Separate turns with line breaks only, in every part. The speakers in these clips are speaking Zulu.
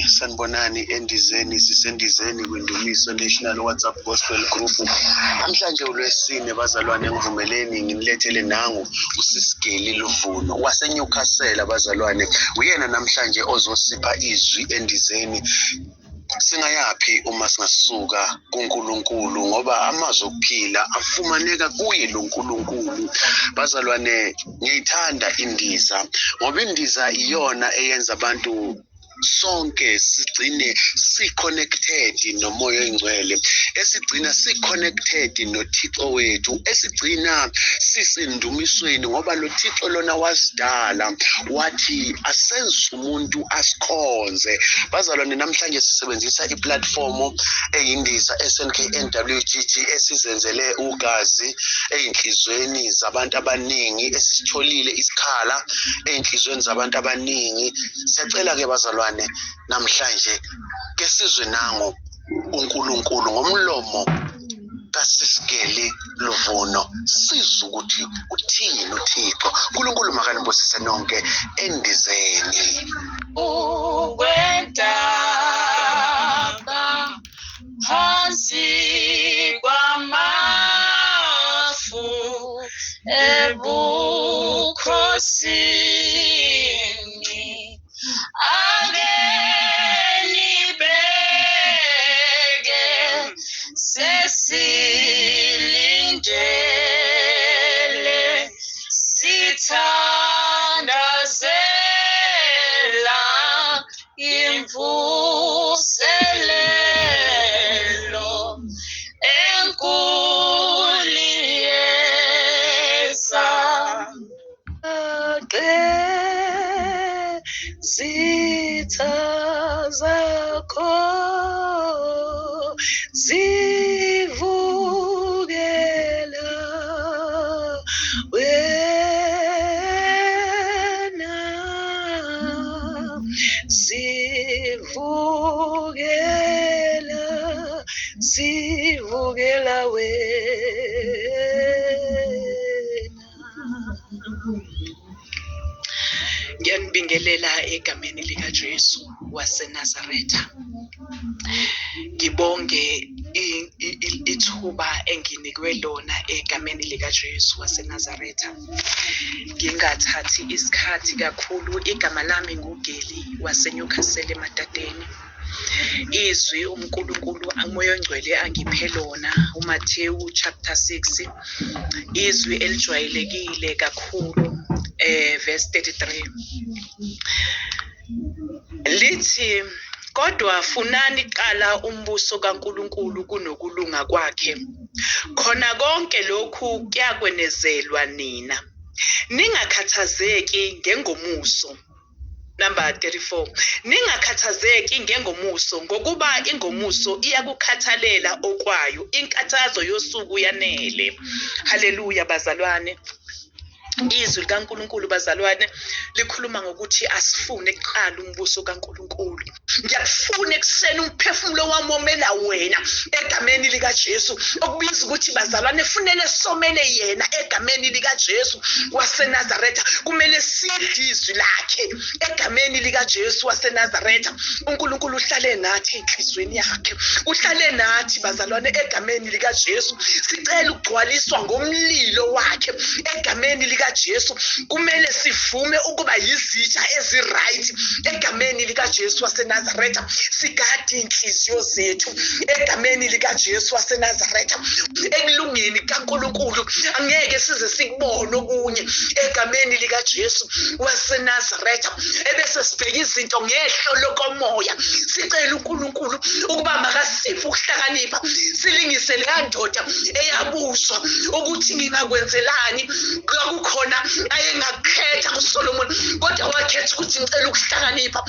Sanibonani endizeni sisendizeni kwindumiso National WhatsApp Gospel Group. Namhlanje uLwesine bazalwane ngivumeleni nginilethele nangu uSisigeli Luvuno waseNewcastle bazalwane. Uyena namhlanje ozosipha izwi endizeni. Singayaphi uma singasuka kuNkulunkulu ngoba amazwi okuphila afumaneka kuye loNkulunkulu. Bazalwane ngiyithanda indiza ngoba indiza iyona eyenza abantu sonke sigcine si-connected nomoya oyingcwele, esigcina si-connected noThixo wethu, esigcina sisendumisweni ngoba lo Thixo lona wasidala wathi asenze umuntu asikhonze. Bazalwane namhlanje sisebenzisa iplatform eyindiza SNKNWGG esizenzele ugazi eyinhlizweni zabantu abaningi, esitholile isikhala eyinhlizweni zabantu abaningi. Siyacela ke bazalwane namhlanje ke sizwe nango uNkulunkulu ngomlomo kaSisigeli Luvuno, sizwe ukuthi uthini uThixo. uNkulunkulu makanibusise nonke endizeni.
Ukwentaba phansi kwamafu ebukhosini angenibeke sesilindele sithandazela imvuselelo enkuliyesa zitha zakho zivukela wena, zivukela wena. Ngiyanibingelela egameni likaJesu waseNazaretha. Ngibonge ithuba enginikwe lona egameni likaJesu waseNazaretha. Ngingathathi isikhathi kakhulu. Igama lami nguGeli waseNewcastle eMatadeni. Izwi uNkulunkulu uMoya oNgcwele angiphe lona uMathewu chapter 6, izwi elijwayelekile kakhulu, verse 33 lithi, kodwa funani qala umbuso kaNkulunkulu kunokulunga kwakhe, khona konke lokhu kuyakwenezelwa nina. Ningakhathazeki ngengomuso. Number 34, ningakhathazeki ngengomuso ngokuba ingomuso iyakukhathalela okwayo, inkathazo yosuku yanele. Haleluya bazalwane. Izwi likaNkulunkulu bazalwane likhuluma ngokuthi asifune kuqala umbuso kaNkulunkulu. Ngiyakufuna ekuseni umphefumulo wami omela wena egameni likaJesu, okubiza ukuthi bazalwane funele somele yena egameni likaJesu waseNazaretha. Kumele sidle izwi lakhe egameni likaJesu waseNazaretha. uNkulunkulu uhlale nathi enhlizweni yakhe, uhlale nathi bazalwane egameni likaJesu. Sicela ukugcwaliswa ngomlilo wakhe egameni likaJesu. Kumele sivume ukuba yizitsha eziright egameni likaJesu waseNazaretha. Sigade inhliziyo zethu egameni likaJesu waseNazaretha. Ekulungeni kaNkulunkulu angeke size sikubone okunye egameni likaJesu waseNazaretha. Ebese sibheka izinto ngehlo lokomoya. Sicela uNkulunkulu ukuba makasiphe ukuhlakanipha. Silingise le ndoda eyabuzwa ukuthi ngingakwenzelani. Kukhona ayengakhetha kuSolomon, kodwa wakhetha ukuthi ngicela ukuhlakanipha.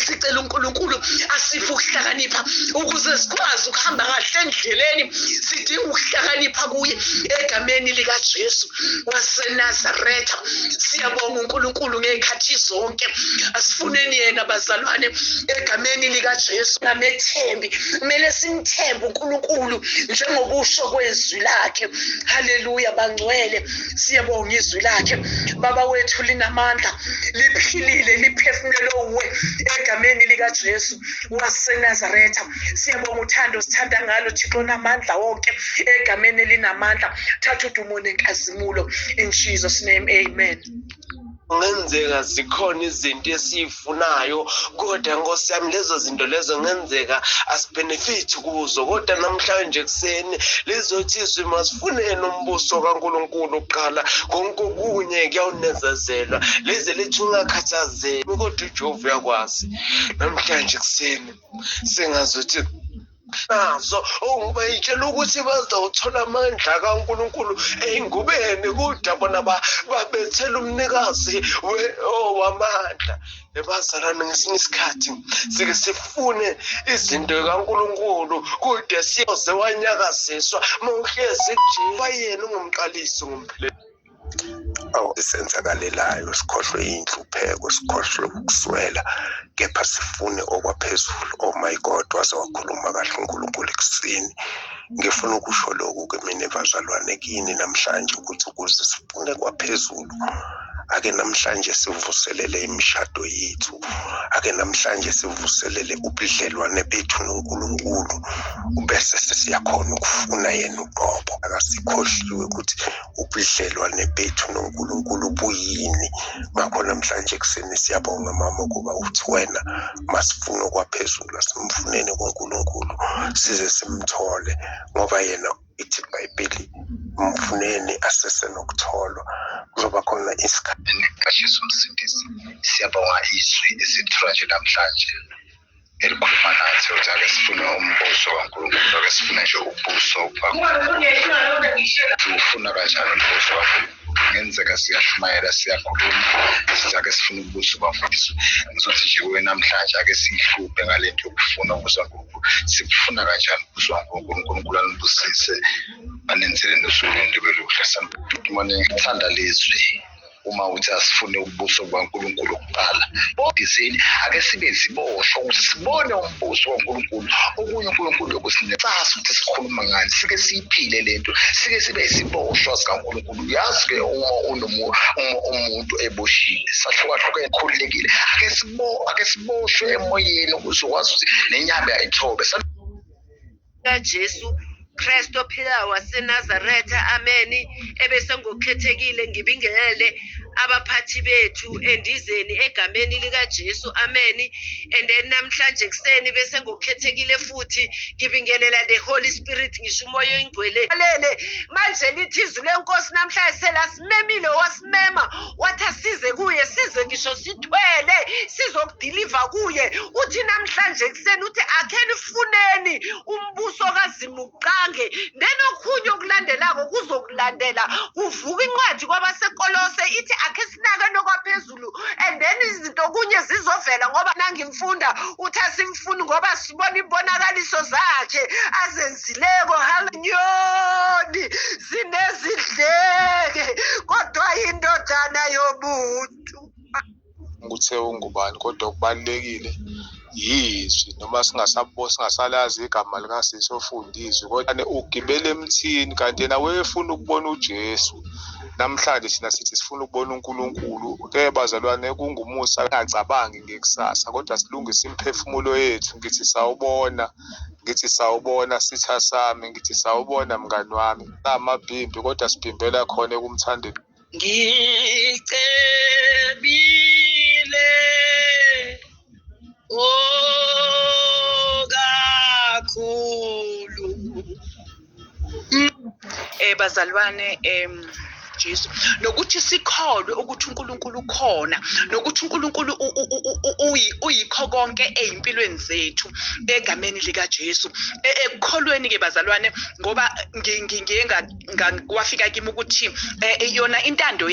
Sicela uNkulunkulu asiphe ukuhlakanipha ukuze sikwazi ukuhamba kahle endleleni. Sidinga ukuhlakanipha kuye egameni likaJesu waseNazaretha. Siyabonga uNkulunkulu ngezikhathi zonke. Asifuneni yena bazalwane egameni likaJesu. Ngamethembi kumele simthembe uNkulunkulu njengokusho kwezwi lakhe. Haleluya bangcwele. Siyabonga izwi izwi lakhe. Baba wethu linamandla, liphilile, liphefumule uwe egameni likaJesu waseNazaretha. Siyabonga uthando sithanda ngalo Thixo namandla wonke egameni linamandla. Thatha udumo nenkazimulo in Jesus name, amen.
Ngenzeka zikhona izinto esifunayo kodwa Nkosi yami lezo zinto lezo ngenzeka asibenefit kuzo kodwa namhlanje kuseni lizothi izwi masifuneni umbuso kaNkulunkulu uqala konke okunye kuyawunezezelwa leze lethi ungakhathazeki kodwa uJehova uyakwazi namhlanje kuseni singazothi nazo ungibayitshela ukuthi bazawuthola amandla kaNkulunkulu ey'ngubeni kodwa bona babethela umnikazi wamandla. Bazalwane ngesinye isikhathi sike sifune izinto kaNkulunkulu kodwa siyoze wanyakaziswa mawuhlezi kuJehova yena ungumqalisi ngumphile. Isenzakalelayo sikhohlwe inhlupheko sikhohlwe ukuswela kepha sifune okwaphezulu. Oh my God, waze wakhuluma kahle uNkulunkulu ekuseni. Ngifuna ukusho lokhu kumina bazalwane kini namhlanje ukuthi ukuze sifune kwaphezulu ake namhlanje sivuselele imishado yethu, ake namhlanje sivuselele ubudlelwane bethu noNkulunkulu ubese sesiyakhona ukufuna yena uqobo. Akasikhohliwe ukuthi ubudlelwane bethu noNkulunkulu buyini. Ngakho namhlanje kuseni siyabonga mama ukuba uthi wena masifune okwaphezulu simfuneni kuNkulunkulu size simthole ngoba yena ithi iBhayibheli mfuneni asesenokutholwa kuzoba khona isikhathi
kaJesu Msindisi. Siyabonga izwi esithula nje namhlanje elikhuluma nathi ukuthi ake sifune umbuso kaNkulunkulu, ake sifune nje ubuso ufuna kanjani umbuso kaNkulunkulu. Ngenzeka siyashumayela siyakhuluma sithi ake sifune ubuso kaNkulunkulu. Ngizothi nje kuwe namhlanje ake siyihluphe ngale nto yokufuna ubuso kaNkulunkulu. Sifuna kanjani ubuso kaNkulunkulu? uNkulunkulu anibusise anenzele nosuku ndibe luhle. Sanibona ngithanda lezwi uma uthi asifune ubuso kaNkulunkulu kuqala. Bodizeni ake sibe ziboshwa ukuthi sibone umbuso kaNkulunkulu. Okunye uNkulunkulu yokusinecasa ukuthi sikhuluma ngani sike siyiphile lento sike sibe isiboshwa sikaNkulunkulu. Yazi ke uma umuntu eboshile sahlukahlukene ekhululekile ake siboshwe emoyeni ukuze ukwazi ukuthi nenyama yayithobe
kaJesu Kristo ophilayo waseNazaretha, ameni. Ebese ngokukhethekile ngibingelele abaphathi bethu endizeni egameni likaJesu, ameni. And then namhlanje kuseni bese ngokukhethekile futhi ngibingelela the Holy Spirit, ngisho umoya oyingcwele. Manje lithi izwi lenkosi namhlanje selasimemile wasimema wathi asize kuye, size ngisho sithwele sizokudeliver kuye. Uthi namhlanje kuseni uthi akheni funeni umbuso kaZimuqange, then okhunye okulandelako kuzokulandela. Kuvuka incwadi kwabaseKolose ithi akhe sinake nokwaphezulu, and then izinto kunye zizovela ngoba nangimfunda uthi asimfuni ngoba sibona imbonakaliso zakhe azenzileko. Haleluya, zinezidleke kodwa indodana yomuntu.
Ukuthi ungubani kodwa okubalekile yizwi, noma singasalazi igama likaSisi ofundizwe kodwa ugibele emthini kanti yena wefuna ukubona uJesu. Namhlanje thina sithi sifuna ukubona uNkulunkulu. Ke bazalwane kungumusa ungacabangi ngekusasa kodwa silungise imphefumulo yethu. Ngithi sawubona sitha sami, ngithi sawubona mngani wami. Amabhimbi kodwa sibhimbela khona ekumthandeni.
Ngicebile kakhulu bazalwane Jesu, nokuthi sikholwe ukuthi uNkulunkulu khona, nokuthi uNkulunkulu uyikho konke ezimpilweni zethu egameni likaJesu. Ekukholweni ke bazalwane ngoba ngiye kwafika kimi ukuthi yona intando